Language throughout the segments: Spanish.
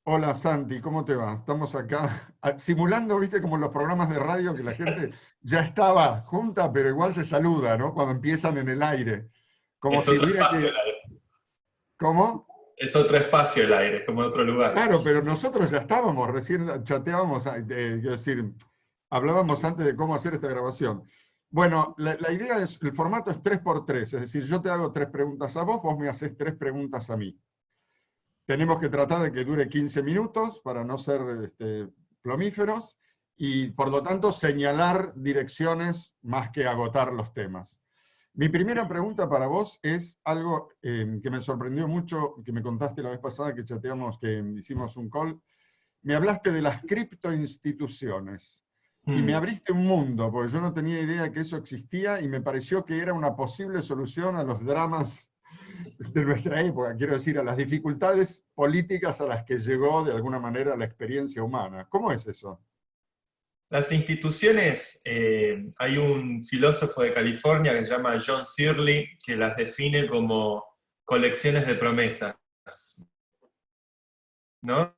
Hola Santi, ¿cómo te va? Estamos acá simulando, viste, como en los programas de radio que la gente ya estaba junta, pero igual se saluda, ¿no? Cuando empiezan en el aire. Como Es si otro hubiera espacio que... el aire. ¿Cómo? Es otro espacio el aire, es como otro lugar. Claro, pero nosotros ya estábamos, recién chateábamos, quiero decir, hablábamos antes de cómo hacer esta grabación. Bueno, la idea es, el formato es 3x3, es decir, yo te hago tres preguntas a vos, vos me haces tres preguntas a mí. Tenemos que tratar de que dure 15 minutos para no ser plomíferos y, por lo tanto, señalar direcciones más que agotar los temas. Mi primera pregunta para vos es algo que me sorprendió mucho, que me contaste la vez pasada que chateamos, que hicimos un call. Me hablaste de las criptoinstituciones y me Mm. abriste un mundo, porque yo no tenía idea que eso existía y me pareció que era una posible solución a los dramas de nuestra época, quiero decir, a las dificultades políticas a las que llegó de alguna manera la experiencia humana. ¿Cómo es eso? Las instituciones, hay un filósofo de California que se llama John Searle, que las define como colecciones de promesas, ¿no?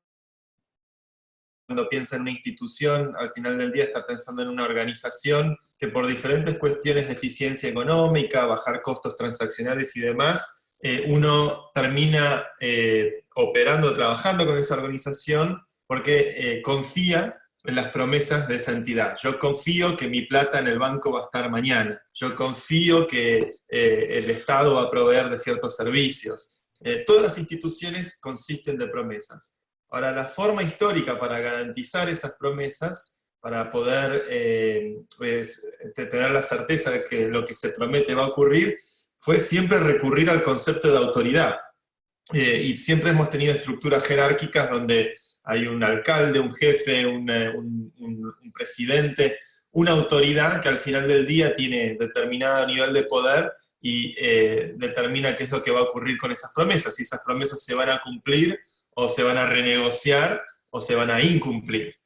Cuando piensa en una institución, al final del día está pensando en una organización que por diferentes cuestiones de eficiencia económica, bajar costos transaccionales y demás, uno termina operando, trabajando con esa organización porque confía en las promesas de esa entidad. Yo confío que mi plata en el banco va a estar mañana. Yo confío que el Estado va a proveer de ciertos servicios. Todas las instituciones consisten de promesas. Ahora, la forma histórica para garantizar esas promesas, para poder tener la certeza de que lo que se promete va a ocurrir, fue siempre recurrir al concepto de autoridad. Y siempre hemos tenido estructuras jerárquicas donde hay un alcalde, un jefe, un presidente, una autoridad que al final del día tiene determinado nivel de poder y determina qué es lo que va a ocurrir con esas promesas, si esas promesas se van a cumplir o se van a renegociar o se van a incumplir.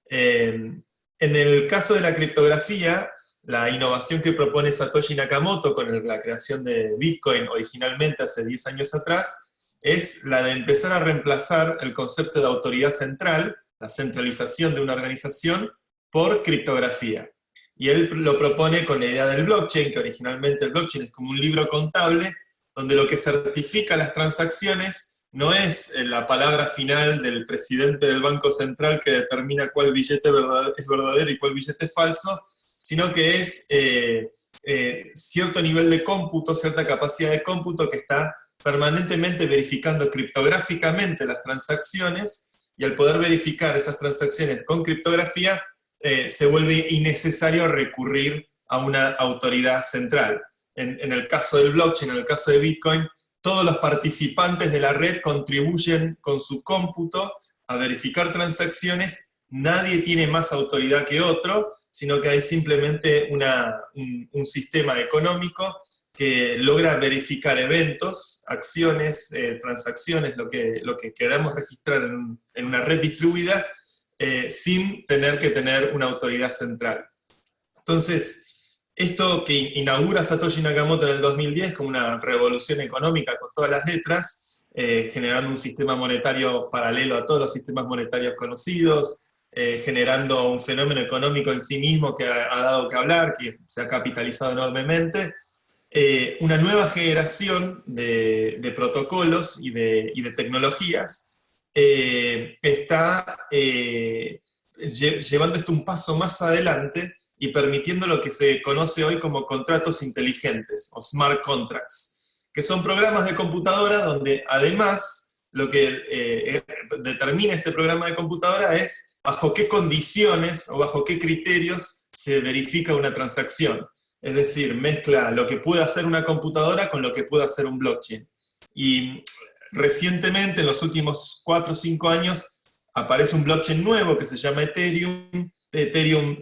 En el caso de la criptografía, la innovación que propone Satoshi Nakamoto con la creación de Bitcoin originalmente hace 10 años atrás, es la de empezar a reemplazar el concepto de autoridad central, la centralización de una organización, por criptografía. Y él lo propone con la idea del blockchain, que originalmente el blockchain es como un libro contable, donde lo que certifica las transacciones no es la palabra final del presidente del Banco Central que determina cuál billete es verdadero y cuál billete es falso, sino que es cierto nivel de cómputo, cierta capacidad de cómputo que está permanentemente verificando criptográficamente las transacciones, y al poder verificar esas transacciones con criptografía, se vuelve innecesario recurrir a una autoridad central. En el caso del blockchain, en el caso de Bitcoin, todos los participantes de la red contribuyen con su cómputo a verificar transacciones, nadie tiene más autoridad que otro, sino que hay simplemente un sistema económico que logra verificar eventos, acciones, transacciones, lo que queramos registrar en una red distribuida, sin tener que tener una autoridad central. Entonces, esto que inaugura Satoshi Nakamoto en el 2010 como una revolución económica con todas las letras, generando un sistema monetario paralelo a todos los sistemas monetarios conocidos, generando un fenómeno económico en sí mismo que ha dado que hablar, que se ha capitalizado enormemente, una nueva generación de protocolos y de tecnologías está llevando esto un paso más adelante y permitiendo lo que se conoce hoy como contratos inteligentes o smart contracts, que son programas de computadora donde además lo que determina este programa de computadora es bajo qué condiciones o bajo qué criterios se verifica una transacción. Es decir, mezcla lo que puede hacer una computadora con lo que puede hacer un blockchain. Y recientemente, en los últimos 4 o 5 años, aparece un blockchain nuevo que se llama Ethereum. Ethereum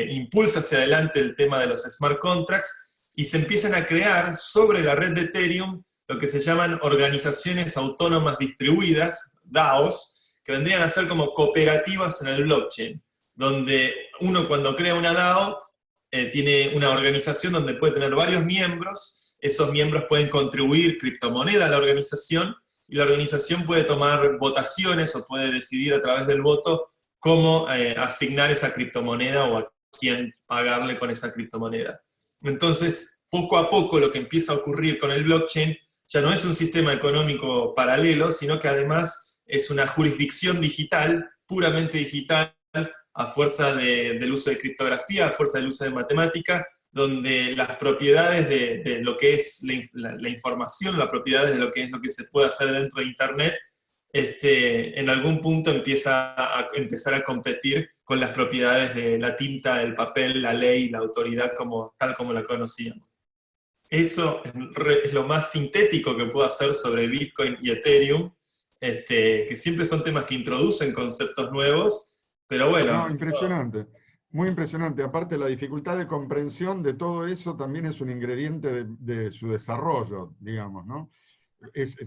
impulsa hacia adelante el tema de los smart contracts y se empiezan a crear sobre la red de Ethereum lo que se llaman organizaciones autónomas distribuidas, DAOs, que vendrían a ser como cooperativas en el blockchain, donde uno cuando crea una DAO tiene una organización donde puede tener varios miembros, esos miembros pueden contribuir criptomoneda a la organización, y la organización puede tomar votaciones o puede decidir a través del voto cómo asignar esa criptomoneda o a quién pagarle con esa criptomoneda. Entonces, poco a poco lo que empieza a ocurrir con el blockchain ya no es un sistema económico paralelo, sino que además es una jurisdicción digital, puramente digital, a fuerza del uso de criptografía, a fuerza del uso de matemática, donde las propiedades de lo que es la información, las propiedades de lo que es lo que se puede hacer dentro de Internet, en algún punto empieza a empezar a competir con las propiedades de la tinta, el papel, la ley, la autoridad tal como la conocíamos. Eso es lo más sintético que puedo hacer sobre Bitcoin y Ethereum, que siempre son temas que introducen conceptos nuevos, pero bueno. No, impresionante, muy impresionante. Aparte, la dificultad de comprensión de todo eso también es un ingrediente de su desarrollo, digamos, ¿no?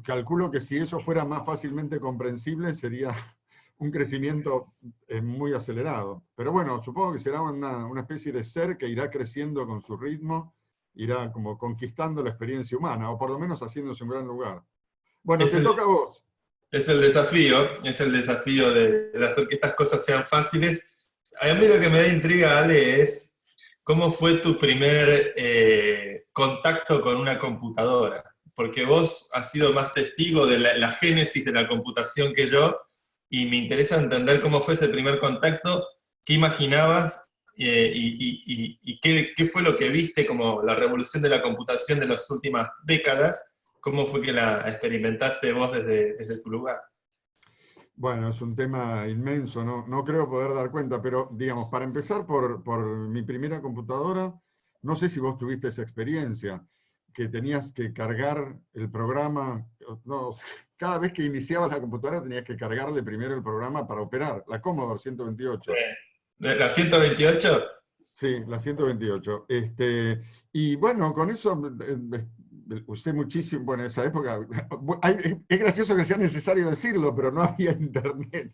Calculo que si eso fuera más fácilmente comprensible sería un crecimiento muy acelerado. Pero bueno, supongo que será una especie de ser que irá creciendo con su ritmo, irá como conquistando la experiencia humana, o por lo menos haciéndose un gran lugar. Bueno, te toca a vos. Es el desafío de hacer que estas cosas sean fáciles. A mí lo que me da intriga, Ale, es cómo fue tu primer contacto con una computadora. Porque vos has sido más testigo de la génesis de la computación que yo, y me interesa entender cómo fue ese primer contacto, qué imaginabas y qué fue lo que viste como la revolución de la computación de las últimas décadas. ¿Cómo fue que la experimentaste vos desde tu lugar? Bueno, es un tema inmenso, no creo poder dar cuenta, pero digamos, para empezar por mi primera computadora, no sé si vos tuviste esa experiencia, que tenías que cargar el programa, no, cada vez que iniciabas la computadora tenías que cargarle primero el programa para operar, la Commodore 128. ¿La 128? Sí, la 128. Y bueno, con eso usé muchísimo, bueno, en esa época, es gracioso que sea necesario decirlo, pero no había internet.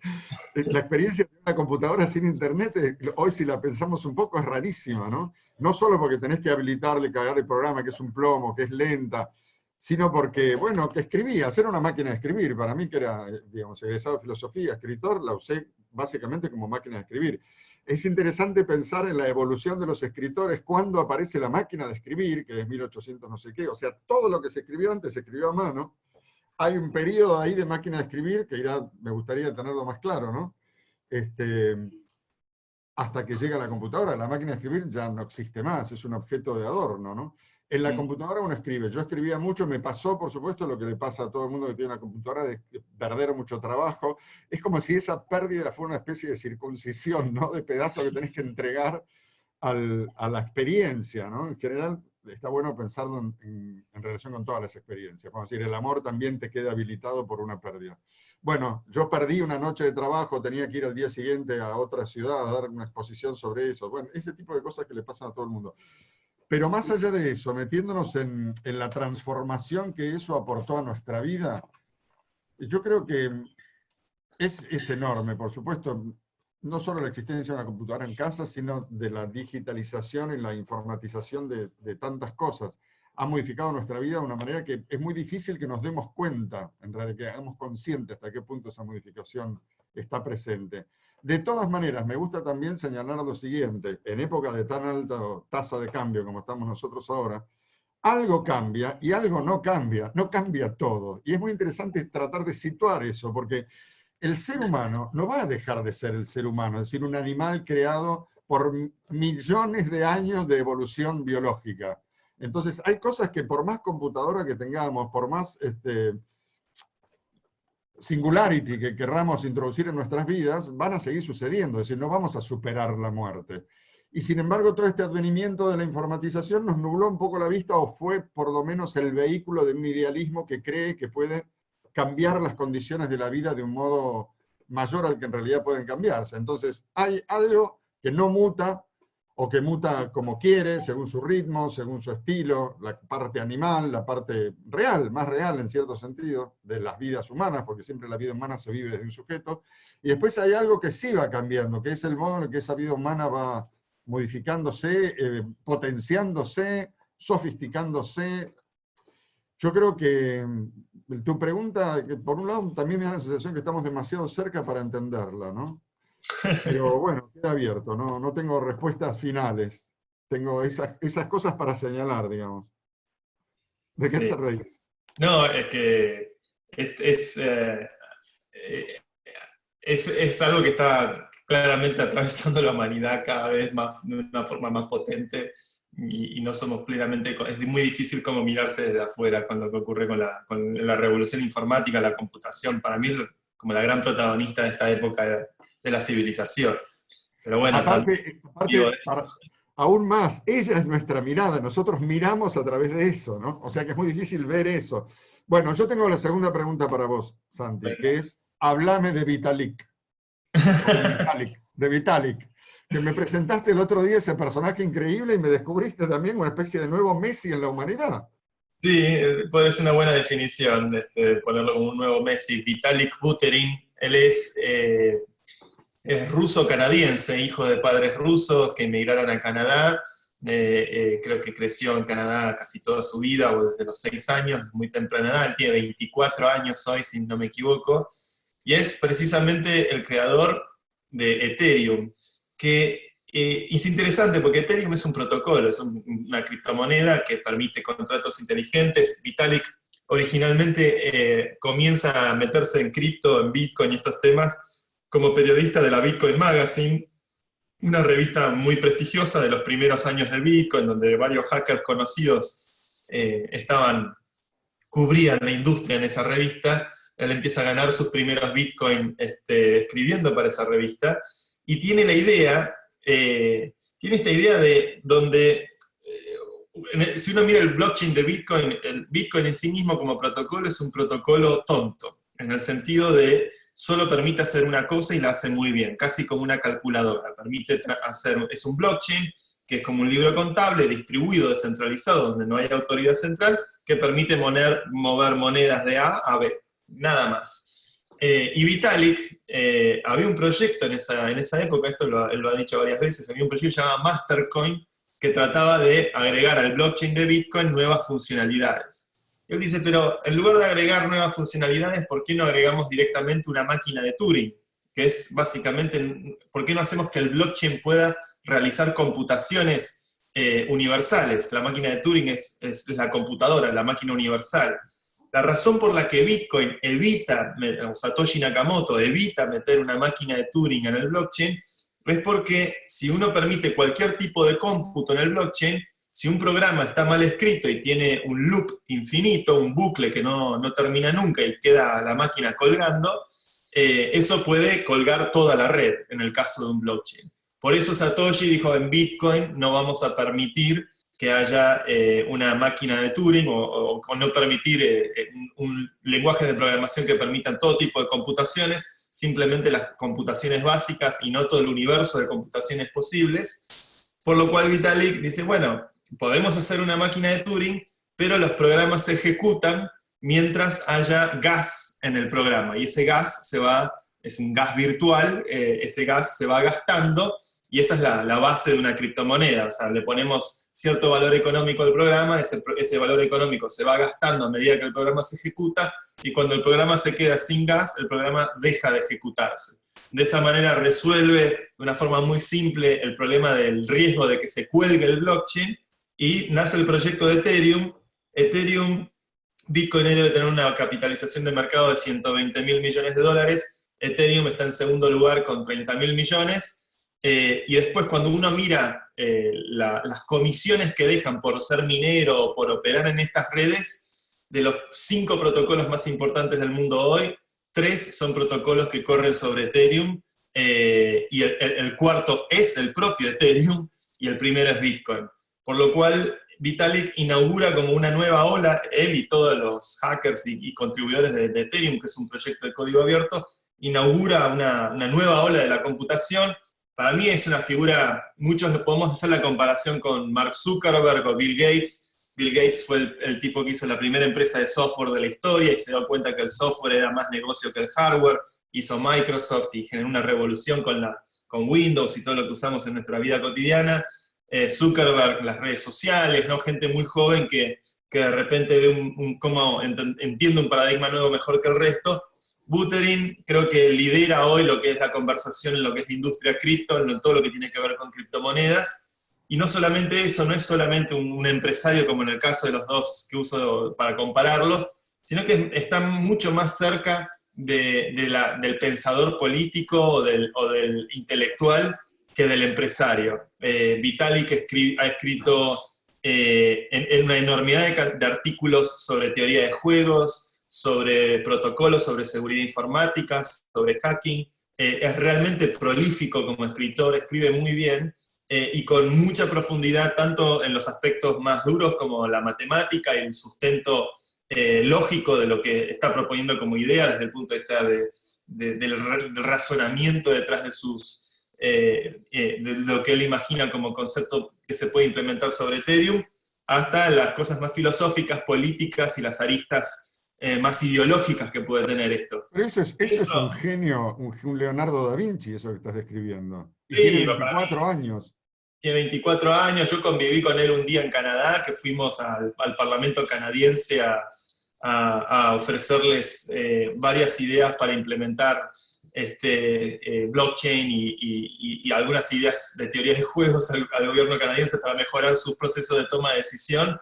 La experiencia de una computadora sin internet, hoy si la pensamos un poco, es rarísima, ¿no? No solo porque tenés que habilitarle, cargar el programa, que es un plomo, que es lenta, sino porque, bueno, que escribías, era una máquina de escribir. Para mí, que era, digamos, egresado de filosofía, escritor, la usé básicamente como máquina de escribir. Es interesante pensar en la evolución de los escritores cuando aparece la máquina de escribir, que es 1800 no sé qué, o sea, todo lo que se escribió antes se escribió a mano. Hay un periodo ahí de máquina de escribir que me gustaría tenerlo más claro, ¿no? Hasta que llega la computadora. La máquina de escribir ya no existe más, es un objeto de adorno, ¿no? En la computadora uno escribe. Yo escribía mucho, me pasó, por supuesto, lo que le pasa a todo el mundo que tiene una computadora, de perder mucho trabajo. Es como si esa pérdida fuera una especie de circuncisión, ¿no? De pedazo que tenés que entregar a la experiencia, ¿no? En general, está bueno pensarlo en relación con todas las experiencias. Vamos a decir, el amor también te queda habilitado por una pérdida. Bueno, yo perdí una noche de trabajo, tenía que ir al día siguiente a otra ciudad a dar una exposición sobre eso. Bueno, ese tipo de cosas que le pasan a todo el mundo. Pero más allá de eso, metiéndonos en la transformación que eso aportó a nuestra vida, yo creo que es enorme, por supuesto, no solo la existencia de una computadora en casa, sino de la digitalización y la informatización de tantas cosas. Ha modificado nuestra vida de una manera que es muy difícil que nos demos cuenta, en realidad, que hagamos consciente hasta qué punto esa modificación está presente. De todas maneras, me gusta también señalar lo siguiente: en época de tan alta tasa de cambio como estamos nosotros ahora, algo cambia y algo no cambia todo. Y es muy interesante tratar de situar eso, porque el ser humano no va a dejar de ser el ser humano, es decir, un animal creado por millones de años de evolución biológica. Entonces, hay cosas que por más computadora que tengamos, por más singularity que querramos introducir en nuestras vidas, van a seguir sucediendo, es decir, no vamos a superar la muerte. Y sin embargo, todo este advenimiento de la informatización nos nubló un poco la vista, o fue por lo menos el vehículo de un idealismo que cree que puede cambiar las condiciones de la vida de un modo mayor al que en realidad pueden cambiarse. Entonces, hay algo que no muta, o que muta como quiere, según su ritmo, según su estilo, la parte animal, la parte real, más real en cierto sentido, de las vidas humanas, porque siempre la vida humana se vive desde un sujeto. Y después hay algo que sí va cambiando, que es el modo en el que esa vida humana va modificándose, potenciándose, sofisticándose. Yo creo que tu pregunta, que por un lado también me da la sensación que estamos demasiado cerca para entenderla, ¿no? Pero bueno, queda abierto, no tengo respuestas finales. Tengo esas cosas para señalar, digamos. ¿De qué te Sí. reís? No, es que eh, es algo que está claramente atravesando la humanidad cada vez más, de una forma más potente, y no somos plenamente, es muy difícil como mirarse desde afuera con lo que ocurre con la revolución informática, la computación. Para mí es como la gran protagonista de esta época de la civilización. Pero bueno, también digo, Aún más, ella es nuestra mirada, nosotros miramos a través de eso, ¿no? O sea que es muy difícil ver eso. Bueno, yo tengo la segunda pregunta para vos, Santi, que es, háblame de Vitalik, o de Vitalik, que me presentaste el otro día ese personaje increíble y me descubriste también una especie de nuevo Messi en la humanidad. sí, puede ser una buena definición, ponerlo como un nuevo Messi. Vitalik Buterin, él es ruso-canadiense, hijo de padres rusos que emigraron a Canadá. Creo que creció en Canadá casi toda su vida, o desde los 6 años, muy temprana edad. Él tiene 24 años hoy, si no me equivoco, y es precisamente el creador de Ethereum, que es interesante porque Ethereum es un protocolo, es una criptomoneda que permite contratos inteligentes. Vitalik originalmente comienza a meterse en cripto, en Bitcoin y estos temas como periodista de la Bitcoin Magazine, una revista muy prestigiosa de los primeros años de Bitcoin, donde varios hackers conocidos cubrían la industria en esa revista. Él empieza a ganar sus primeros Bitcoin escribiendo para esa revista, y tiene esta idea de donde, si uno mira el blockchain de Bitcoin, el Bitcoin en sí mismo como protocolo es un protocolo tonto, en el sentido de solo permite hacer una cosa y la hace muy bien, casi como una calculadora. Es un blockchain que es como un libro contable distribuido, descentralizado, donde no hay autoridad central, que permite mover monedas de A a B, nada más. Y Vitalik, había un proyecto en esa época, esto él lo ha dicho varias veces, había un proyecto llamado Mastercoin, que trataba de agregar al blockchain de Bitcoin nuevas funcionalidades. Y él dice, pero en lugar de agregar nuevas funcionalidades, ¿por qué no agregamos directamente una máquina de Turing? Que es básicamente, ¿por qué no hacemos que el blockchain pueda realizar computaciones universales? La máquina de Turing es la computadora, la máquina universal. La razón por la que Bitcoin o Satoshi Nakamoto evita meter una máquina de Turing en el blockchain, es porque si uno permite cualquier tipo de cómputo en el blockchain, si un programa está mal escrito y tiene un loop infinito, un bucle que no termina nunca y queda la máquina colgando, eso puede colgar toda la red en el caso de un blockchain. Por eso Satoshi dijo, en Bitcoin no vamos a permitir que haya una máquina de Turing, o no permitir un lenguaje de programación que permitan todo tipo de computaciones, simplemente las computaciones básicas y no todo el universo de computaciones posibles. Por lo cual Vitalik dice, bueno, podemos hacer una máquina de Turing, pero los programas se ejecutan mientras haya gas en el programa, y ese gas es un gas virtual, ese gas se va gastando, y esa es la base de una criptomoneda. O sea, le ponemos cierto valor económico al programa, ese valor económico se va gastando a medida que el programa se ejecuta, y cuando el programa se queda sin gas, el programa deja de ejecutarse. De esa manera resuelve de una forma muy simple el problema del riesgo de que se cuelgue el blockchain, y nace el proyecto de Ethereum. Bitcoin debe tener una capitalización de mercado de 120.000 millones de dólares, Ethereum está en segundo lugar con 30.000 millones, y después cuando uno mira las comisiones que dejan por ser minero o por operar en estas redes, de los 5 protocolos más importantes del mundo hoy, 3 son protocolos que corren sobre Ethereum, y el cuarto es el propio Ethereum, y el primero es Bitcoin. Por lo cual Vitalik inaugura como una nueva ola, él y todos los hackers y contribuidores de Ethereum, que es un proyecto de código abierto, inaugura una nueva ola de la computación. Para mí es una figura, muchos podemos hacer la comparación con Mark Zuckerberg o Bill Gates. Bill Gates fue el tipo que hizo la primera empresa de software de la historia y se dio cuenta que el software era más negocio que el hardware. Hizo Microsoft y generó una revolución con Windows y todo lo que usamos en nuestra vida cotidiana. Zuckerberg, las redes sociales, ¿no? Gente muy joven que que de repente ve cómo entiende un paradigma nuevo mejor que el resto. Buterin creo que lidera hoy lo que es la conversación en lo que es la industria cripto, en todo lo que tiene que ver con criptomonedas. Y no solamente eso, no es solamente un empresario como en el caso de los dos que uso para compararlos, sino que está mucho más cerca del pensador político o del intelectual que del empresario. Vitalik ha escrito en una enormidad de artículos sobre teoría de juegos, sobre protocolos, sobre seguridad informática, sobre hacking. Es realmente prolífico como escritor, escribe muy bien, y con mucha profundidad, tanto en los aspectos más duros como la matemática y el sustento lógico de lo que está proponiendo como idea desde el punto de vista del razonamiento detrás de lo que él imagina como concepto que se puede implementar sobre Ethereum, hasta las cosas más filosóficas, políticas y las aristas más ideológicas que puede tener esto. Pero eso es un genio, un Leonardo da Vinci, eso que estás describiendo. Y sí, tiene 24 años. Tiene 24 años, yo conviví con él un día en Canadá, que fuimos al Parlamento canadiense a ofrecerles varias ideas para implementar blockchain y algunas ideas de teorías de juegos al gobierno canadiense para mejorar su proceso de toma de decisión.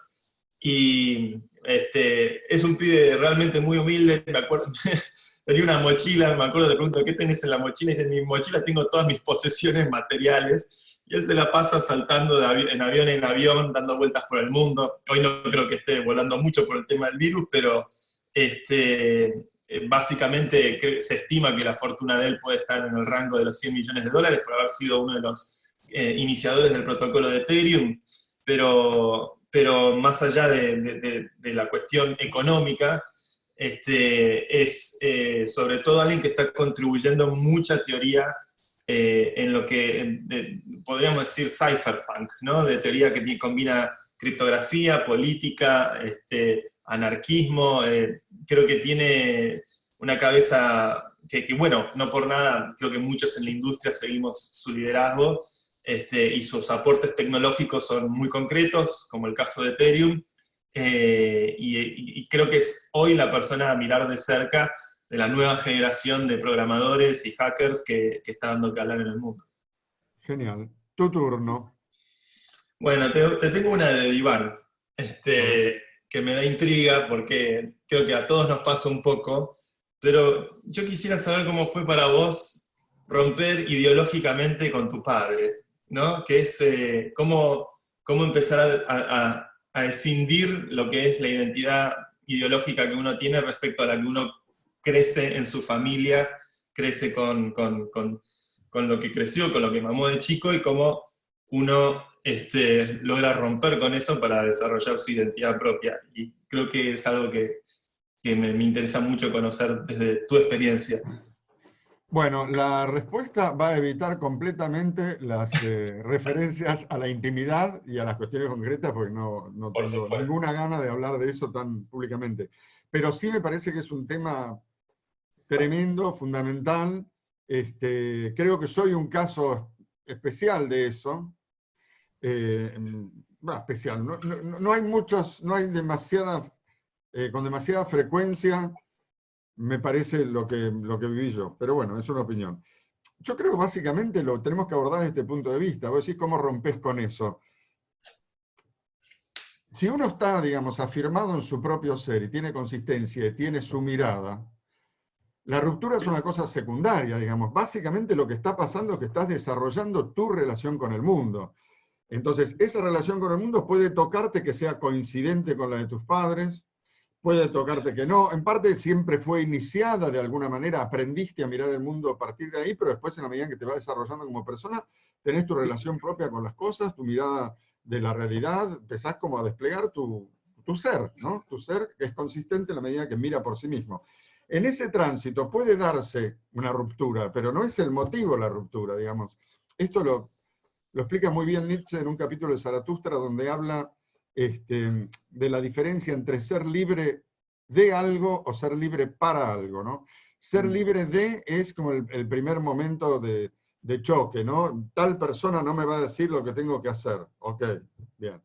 Y es un pibe realmente muy humilde, me acuerdo, tenía una mochila, me acuerdo, le pregunto, ¿qué tenés en la mochila? Y dice, en mi mochila tengo todas mis posesiones materiales. Y él se la pasa saltando en avión, dando vueltas por el mundo. Hoy no creo que esté volando mucho por el tema del virus, pero básicamente se estima que la fortuna de él puede estar en el rango de los $100 millones por haber sido uno de los iniciadores del protocolo de Ethereum, pero más allá de la cuestión económica, es sobre todo alguien que está contribuyendo mucha teoría en lo que podríamos decir cypherpunk, ¿no? De teoría que combina criptografía, política, anarquismo. Creo que tiene una cabeza que, bueno, no por nada, creo que muchos en la industria seguimos su liderazgo, y sus aportes tecnológicos son muy concretos, como el caso de Ethereum, y creo que es hoy la persona a mirar de cerca de la nueva generación de programadores y hackers que está dando que hablar en el mundo. Genial. Tu turno. Bueno, te tengo una de diván, que me da intriga porque creo que a todos nos pasa un poco, pero yo quisiera saber cómo fue para vos romper ideológicamente con tu padre, ¿no? Que es cómo empezar a escindir lo que es la identidad ideológica que uno tiene respecto a la que uno crece en su familia, crece con lo que creció, con lo que mamó de chico, y cómo uno logra romper con eso para desarrollar su identidad propia. Y creo que es algo que me interesa mucho conocer desde tu experiencia. Bueno, la respuesta va a evitar completamente las referencias a la intimidad y a las cuestiones concretas, porque no tengo ninguna gana de hablar de eso tan públicamente. Pero sí me parece que es un tema tremendo, fundamental. Creo que soy un caso especial de eso. Especial. No hay muchos, no hay demasiada, con demasiada frecuencia, me parece lo que viví yo. Pero bueno, es una opinión. Yo creo que básicamente lo tenemos que abordar desde este punto de vista. Vos decís, ¿cómo rompés con eso? Si uno está, digamos, afirmado en su propio ser y tiene consistencia y tiene su mirada, la ruptura es una cosa secundaria, digamos. Básicamente lo que está pasando es que estás desarrollando tu relación con el mundo. Entonces, esa relación con el mundo puede tocarte que sea coincidente con la de tus padres, puede tocarte que no. En parte siempre fue iniciada de alguna manera, aprendiste a mirar el mundo a partir de ahí, pero después en la medida que te vas desarrollando como persona, tenés tu relación propia con las cosas, tu mirada de la realidad, empezás como a desplegar tu ser, ¿no? Tu ser que es consistente en la medida que mira por sí mismo. En ese tránsito puede darse una ruptura, pero no es el motivo la ruptura, digamos. Esto lo explica muy bien Nietzsche en un capítulo de Zaratustra donde habla de la diferencia entre ser libre de algo o ser libre para algo, ¿no? Ser libre de es como el primer momento de choque, ¿no? Tal persona no me va a decir lo que tengo que hacer. Ok, bien.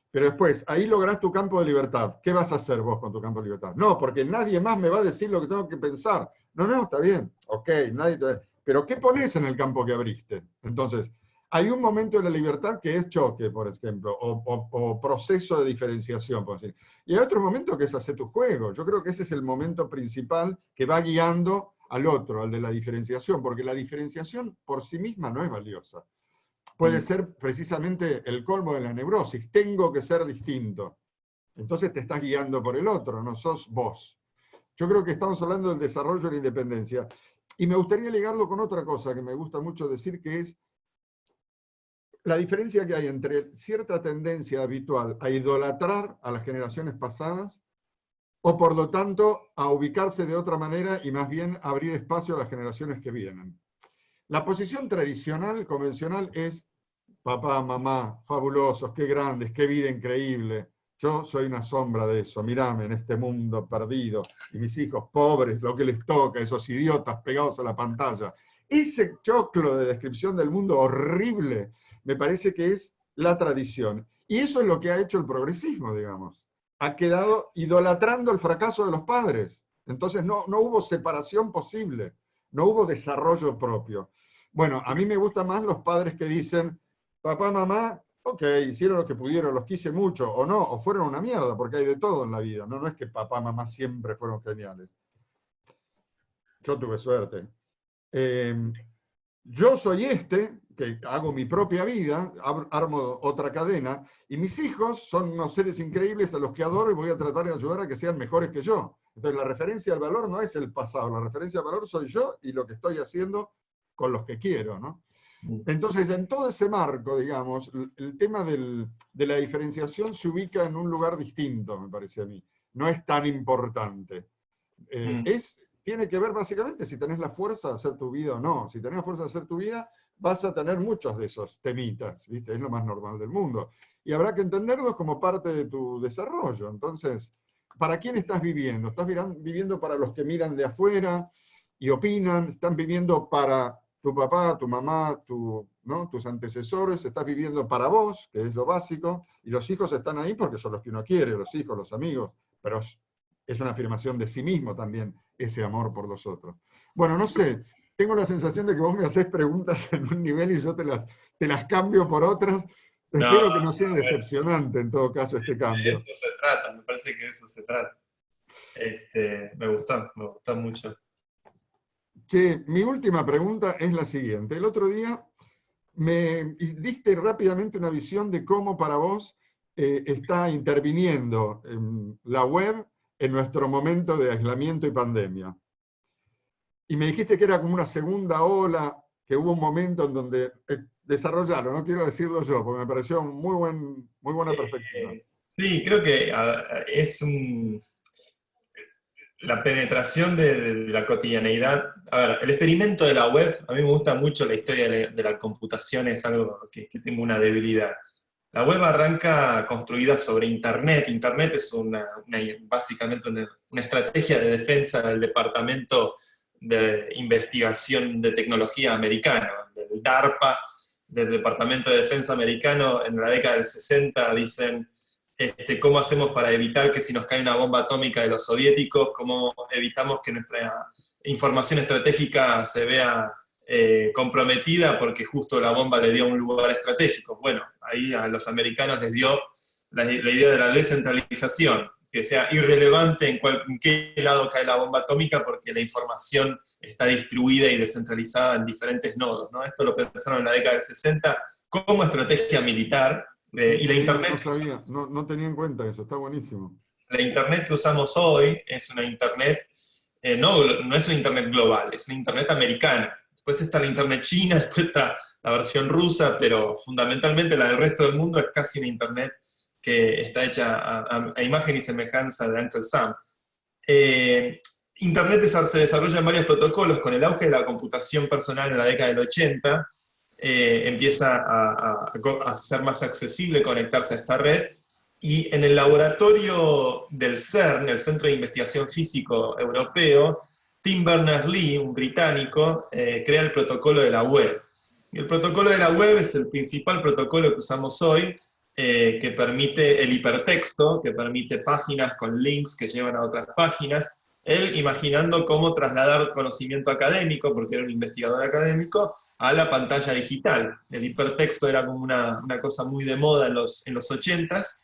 Pero después, ahí lográs tu campo de libertad. ¿Qué vas a hacer vos con tu campo de libertad? No, porque nadie más me va a decir lo que tengo que pensar. No, no, está bien. Ok, nadie te... Pero ¿qué pones en el campo que abriste? Entonces, hay un momento de la libertad que es choque, por ejemplo, o proceso de diferenciación, por decir. Y hay otro momento que es hacer tu juego. Yo creo que ese es el momento principal que va guiando al otro, al de la diferenciación, porque la diferenciación por sí misma no es valiosa. Puede ser precisamente el colmo de la neurosis. Tengo que ser distinto. Entonces te estás guiando por el otro, no sos vos. Yo creo que estamos hablando del desarrollo de la independencia. Y me gustaría ligarlo con otra cosa que me gusta mucho decir, que es la diferencia que hay entre cierta tendencia habitual a idolatrar a las generaciones pasadas, o por lo tanto a ubicarse de otra manera y más bien abrir espacio a las generaciones que vienen. La posición tradicional, convencional, es papá, mamá, fabulosos, qué grandes, qué vida increíble. Yo soy una sombra de eso, mirame en este mundo perdido, y mis hijos pobres, lo que les toca, esos idiotas pegados a la pantalla. Ese choclo de descripción del mundo horrible, me parece que es la tradición. Y eso es lo que ha hecho el progresismo, digamos. Ha quedado idolatrando el fracaso de los padres. Entonces no hubo separación posible, no hubo desarrollo propio. Bueno, a mí me gustan más los padres que dicen, papá, mamá, ok, hicieron lo que pudieron, los quise mucho, o no, o fueron una mierda, porque hay de todo en la vida. No, no es que papá, mamá siempre fueron geniales. Yo tuve suerte. Yo soy que hago mi propia vida, armo otra cadena, y mis hijos son unos seres increíbles a los que adoro y voy a tratar de ayudar a que sean mejores que yo. Entonces la referencia al valor no es el pasado, la referencia al valor soy yo y lo que estoy haciendo con los que quiero, ¿no? Entonces, en todo ese marco, digamos, el tema de la diferenciación se ubica en un lugar distinto, me parece a mí. No es tan importante. Tiene que ver básicamente si tenés la fuerza de hacer tu vida o no. Si tenés la fuerza de hacer tu vida, vas a tener muchos de esos temitas, ¿viste? Es lo más normal del mundo. Y habrá que entenderlos como parte de tu desarrollo. Entonces, ¿para quién estás viviendo? ¿Estás viviendo para los que miran de afuera y opinan? ¿Están viviendo para tu papá, tu mamá, ¿no? tus antecesores? ¿Estás viviendo para vos, que es lo básico? Y los hijos están ahí porque son los que uno quiere, los hijos, los amigos, pero es una afirmación de sí mismo también, ese amor por los otros. Bueno, no sé, tengo la sensación de que vos me haces preguntas en un nivel y yo te las cambio por otras. Espero que no sea decepcionante en todo caso este cambio. De eso se trata, me parece que de eso se trata. Me gusta mucho. Che, mi última pregunta es la siguiente. El otro día me diste rápidamente una visión de cómo para vos está interviniendo la web en nuestro momento de aislamiento y pandemia. Y me dijiste que era como una segunda ola, que hubo un momento en donde desarrollaron, no quiero decirlo yo, porque me pareció muy buena perspectiva. Sí, creo que es la penetración de la cotidianeidad. A ver, el experimento de la web, a mí me gusta mucho la historia de la computación, es algo que tengo una debilidad. La web arranca construida sobre Internet. Internet es básicamente una estrategia de defensa del Departamento de Investigación de Tecnología americano, del DARPA, del Departamento de Defensa americano. En la década del 60 dicen cómo hacemos para evitar que si nos cae una bomba atómica de los soviéticos, cómo evitamos que nuestra información estratégica se vea comprometida porque justo la bomba le dio un lugar estratégico. Bueno, ahí a los americanos les dio la idea de la descentralización, que sea irrelevante en qué lado cae la bomba atómica porque la información está distribuida y descentralizada en diferentes nodos, ¿no? Esto lo pensaron en la década del 60 como estrategia militar. Y la Internet... No sabía, no tenía en cuenta eso, está buenísimo. La Internet que usamos hoy es una Internet, no es una Internet global, es una Internet americana. Después está la Internet china, después está la versión rusa, pero fundamentalmente la del resto del mundo es casi una Internet que está hecha a imagen y semejanza de Uncle Sam. Internet se desarrolla en varios protocolos. Con el auge de la computación personal en la década del 80, empieza a ser más accesible conectarse a esta red, y en el laboratorio del CERN, el Centro de Investigación Físico Europeo, Tim Berners-Lee, un británico, crea el protocolo de la web. Y el protocolo de la web es el principal protocolo que usamos hoy, que permite el hipertexto, que permite páginas con links que llevan a otras páginas. Él imaginando cómo trasladar conocimiento académico, porque era un investigador académico, a la pantalla digital. El hipertexto era como una cosa muy de moda en los 80s,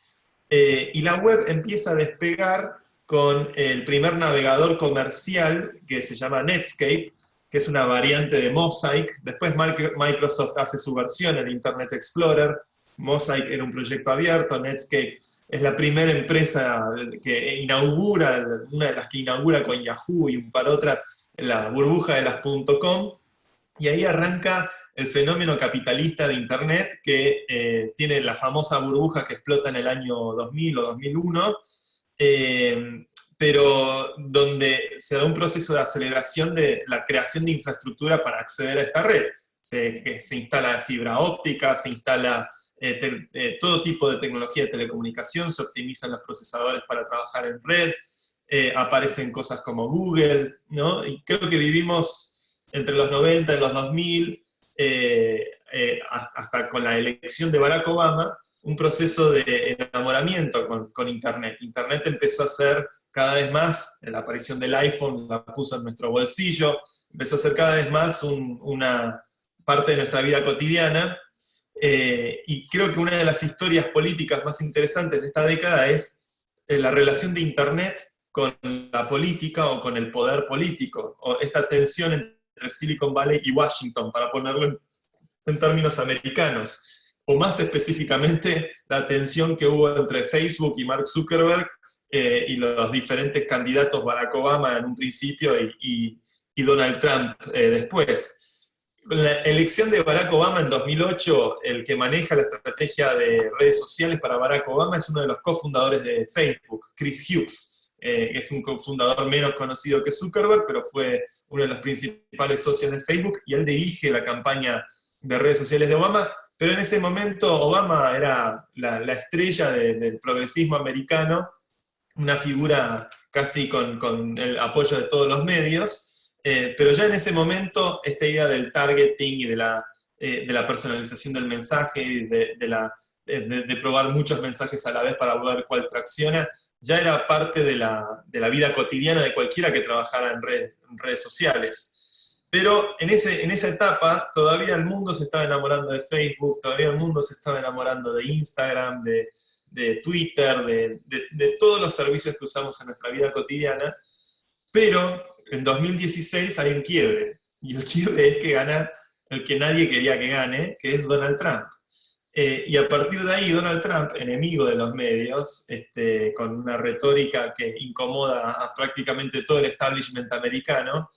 y la web empieza a despegar con el primer navegador comercial que se llama Netscape, que es una variante de Mosaic. Después Microsoft hace su versión, el Internet Explorer. Mosaic era un proyecto abierto, Netscape es la primera empresa que inaugura, una de las que inaugura con Yahoo y un par otras, la burbuja de las .com, y ahí arranca el fenómeno capitalista de Internet, que tiene la famosa burbuja que explota en el año 2000 o 2001, pero donde se da un proceso de aceleración de la creación de infraestructura para acceder a esta red. Se instala fibra óptica, se instala todo tipo de tecnología de telecomunicación, se optimizan los procesadores para trabajar en red, aparecen cosas como Google, ¿no? Y creo que vivimos entre los 90 y los 2000, hasta con la elección de Barack Obama, un proceso de enamoramiento con Internet. Internet empezó a ser cada vez más, la aparición del iPhone la puso en nuestro bolsillo, empezó a ser cada vez más una parte de nuestra vida cotidiana, y creo que una de las historias políticas más interesantes de esta década es la relación de Internet con la política o con el poder político, o esta tensión entre Silicon Valley y Washington, para ponerlo en términos americanos, o más específicamente la tensión que hubo entre Facebook y Mark Zuckerberg, y los diferentes candidatos, Barack Obama en un principio y Donald Trump después. Con la elección de Barack Obama en 2008, el que maneja la estrategia de redes sociales para Barack Obama es uno de los cofundadores de Facebook, Chris Hughes. Es un cofundador menos conocido que Zuckerberg, pero fue uno de los principales socios de Facebook, y él dirige la campaña de redes sociales de Obama, pero en ese momento Obama era la estrella del progresismo americano, una figura casi con el apoyo de todos los medios, pero ya en ese momento esta idea del targeting y de la personalización del mensaje, de probar muchos mensajes a la vez para ver cuál tracciona, ya era parte de la vida cotidiana de cualquiera que trabajara en redes sociales. Pero en esa etapa todavía el mundo se estaba enamorando de Facebook, todavía el mundo se estaba enamorando de Instagram, de Twitter, de todos los servicios que usamos en nuestra vida cotidiana, pero en 2016 hay un quiebre, y el quiebre es que gana el que nadie quería que gane, que es Donald Trump. Y a partir de ahí, Donald Trump, enemigo de los medios, con una retórica que incomoda a prácticamente todo el establishment americano,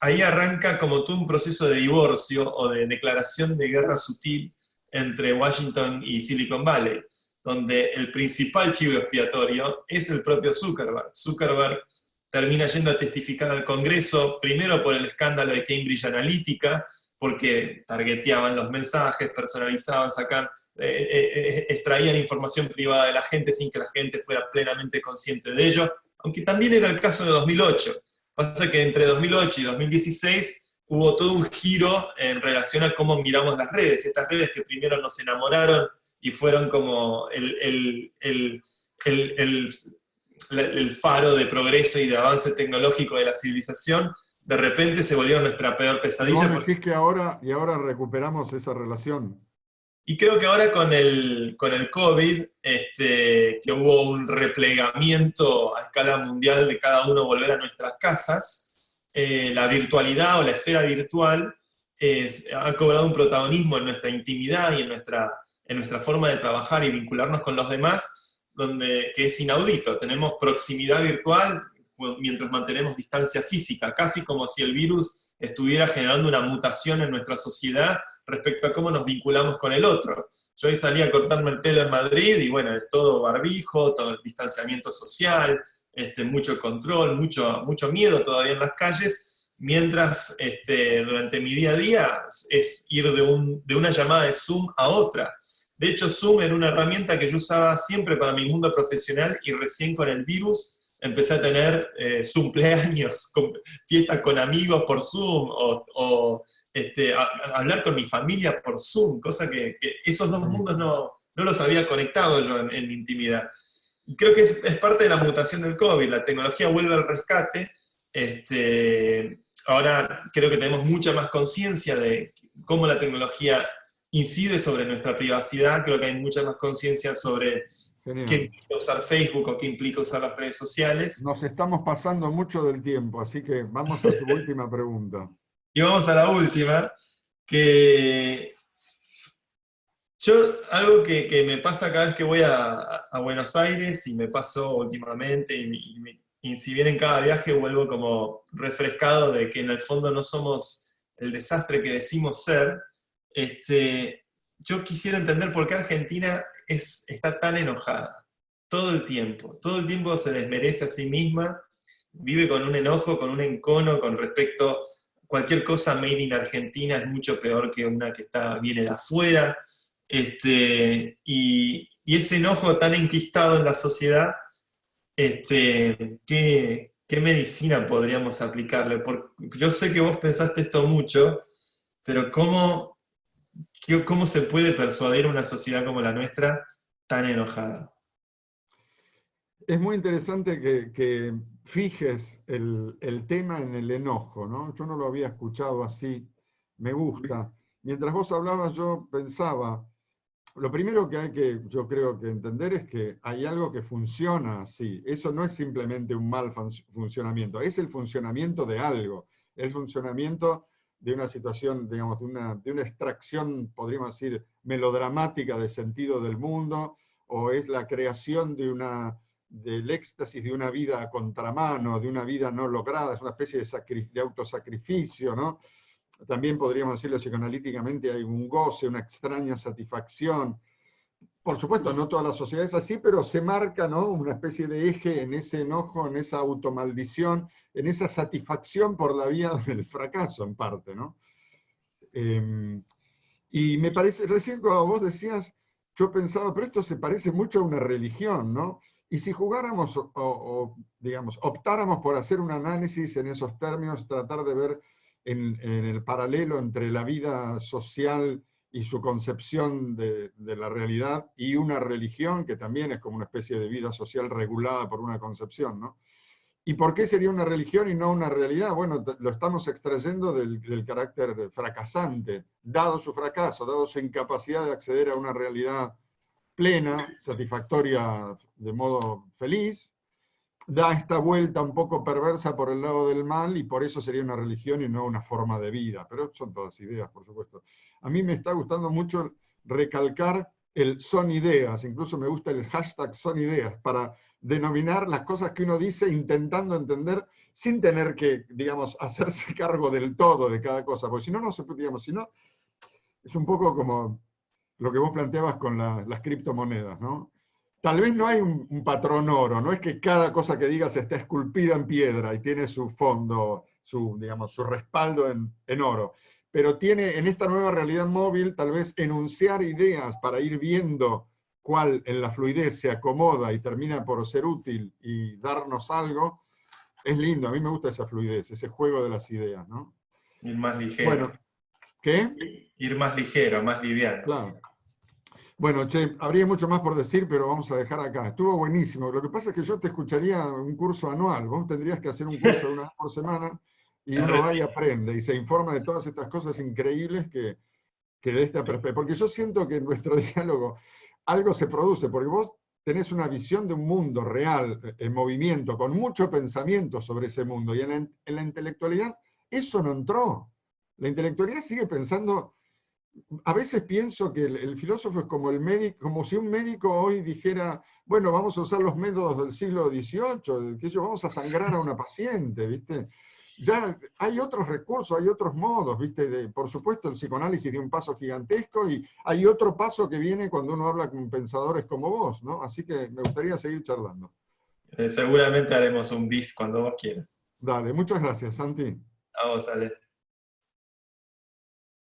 ahí arranca como todo un proceso de divorcio o de declaración de guerra sutil entre Washington y Silicon Valley, donde el principal chivo expiatorio es el propio Zuckerberg. Zuckerberg termina yendo a testificar al Congreso, primero por el escándalo de Cambridge Analytica, porque targeteaban los mensajes, personalizaban, extraían información privada de la gente sin que la gente fuera plenamente consciente de ello, aunque también era el caso de 2008. Pasa que entre 2008 y 2016 hubo todo un giro en relación a cómo miramos las redes, estas redes que primero nos enamoraron y fueron como el faro de progreso y de avance tecnológico de la civilización, de repente se volvieron nuestra peor pesadilla. ¿Vos decís que ahora recuperamos esa relación? Y creo que ahora con el COVID, que hubo un replegamiento a escala mundial de cada uno volver a nuestras casas, la virtualidad o la esfera virtual ha cobrado un protagonismo en nuestra intimidad y en nuestra forma de trabajar y vincularnos con los demás, que es inaudito. Tenemos proximidad virtual mientras mantenemos distancia física, casi como si el virus estuviera generando una mutación en nuestra sociedad respecto a cómo nos vinculamos con el otro. Yo hoy salí a cortarme el pelo en Madrid y bueno, es todo barbijo, todo el distanciamiento social, mucho control, mucho miedo todavía en las calles, mientras durante mi día a día es ir de una llamada de Zoom a otra. De hecho, Zoom era una herramienta que yo usaba siempre para mi mundo profesional, y recién con el virus empecé a tener cumpleaños, fiestas con amigos por Zoom, o hablar con mi familia por Zoom, cosa que esos dos mundos no los había conectado yo en mi intimidad. Y creo que es parte de la mutación del COVID, la tecnología vuelve al rescate. Ahora creo que tenemos mucha más conciencia de cómo la tecnología incide sobre nuestra privacidad, creo que hay mucha más conciencia sobre qué Genial. implica usar Facebook o qué implica usar las redes sociales. Nos estamos pasando mucho del tiempo, así que vamos a tu última pregunta. Y vamos a la última, que yo, algo que me pasa cada vez que voy a Buenos Aires, y me pasó últimamente, y si bien en cada viaje vuelvo como refrescado de que en el fondo no somos el desastre que decimos ser, yo quisiera entender por qué Argentina está tan enojada. Todo el tiempo se desmerece a sí misma, vive con un enojo, con un encono con respecto a cualquier cosa made in Argentina es mucho peor que una que viene de afuera. Y ese enojo tan enquistado en la sociedad, ¿qué medicina podríamos aplicarle? Porque yo sé que vos pensaste esto mucho, pero ¿cómo se puede persuadir a una sociedad como la nuestra tan enojada? Es muy interesante que fijes el tema en el enojo, ¿no? Yo no lo había escuchado así, me gusta. Mientras vos hablabas yo pensaba, lo primero que hay que, yo creo que entender es que hay algo que funciona así. Eso no es simplemente un mal funcionamiento, es el funcionamiento de algo, el funcionamiento de una situación, digamos, de una extracción, podríamos decir, melodramática de sentido del mundo, o es la creación del éxtasis de una vida a contramano, de una vida no lograda, es una especie de autosacrificio, ¿no? También podríamos decirlo psicoanalíticamente, hay un goce, una extraña satisfacción. Por supuesto, no toda la sociedad es así, pero se marca, ¿no?, una especie de eje en ese enojo, en esa automaldición, en esa satisfacción por la vía del fracaso, en parte, ¿no? Y me parece, recién cuando vos decías, yo pensaba, pero esto se parece mucho a una religión, ¿no? Y si jugáramos digamos, optáramos por hacer un análisis en esos términos, tratar de ver en el paralelo entre la vida social y su concepción de la realidad y una religión, que también es como una especie de vida social regulada por una concepción, ¿no? ¿Y por qué sería una religión y no una realidad? Bueno, lo estamos extrayendo del carácter fracasante, dado su fracaso, dado su incapacidad de acceder a una realidad plena, satisfactoria de modo feliz, da esta vuelta un poco perversa por el lado del mal y por eso sería una religión y no una forma de vida. Pero son todas ideas, por supuesto. A mí me está gustando mucho recalcar el son ideas, incluso me gusta el hashtag son ideas, para denominar las cosas que uno dice intentando entender sin tener que, digamos, hacerse cargo del todo de cada cosa, porque si no, no se puede, digamos, si no, es un poco como lo que vos planteabas con las criptomonedas, ¿no? Tal vez no hay un patrón oro, no es que cada cosa que digas está esculpida en piedra y tiene su fondo, digamos, su respaldo en oro, pero tiene en esta nueva realidad móvil tal vez enunciar ideas para ir viendo cuál en la fluidez se acomoda y termina por ser útil y darnos algo, es lindo, a mí me gusta esa fluidez, ese juego de las ideas, ¿no? Ir más ligero. Bueno, ¿qué? Ir más ligero, más liviano. Claro. Bueno, che, habría mucho más por decir, pero vamos a dejar acá. Estuvo buenísimo. Lo que pasa es que yo te escucharía un curso anual. Vos tendrías que hacer un curso de una vez por semana y uno va y aprende y se informa de todas estas cosas increíbles que de esta perspectiva. Porque yo siento que en nuestro diálogo algo se produce, porque vos tenés una visión de un mundo real, en movimiento, con mucho pensamiento sobre ese mundo. Y en la intelectualidad eso no entró. La intelectualidad sigue pensando. A veces pienso que el filósofo es como el médico, como si un médico hoy dijera, bueno, vamos a usar los métodos del siglo XVIII, que vamos a sangrar a una paciente, ¿viste? Ya hay otros recursos, hay otros modos, ¿viste? Por supuesto, el psicoanálisis dio un paso gigantesco y hay otro paso que viene cuando uno habla con pensadores como vos, ¿no? Así que me gustaría seguir charlando. Seguramente haremos un bis cuando vos quieras. Dale, muchas gracias, Santi. A vos, Ale.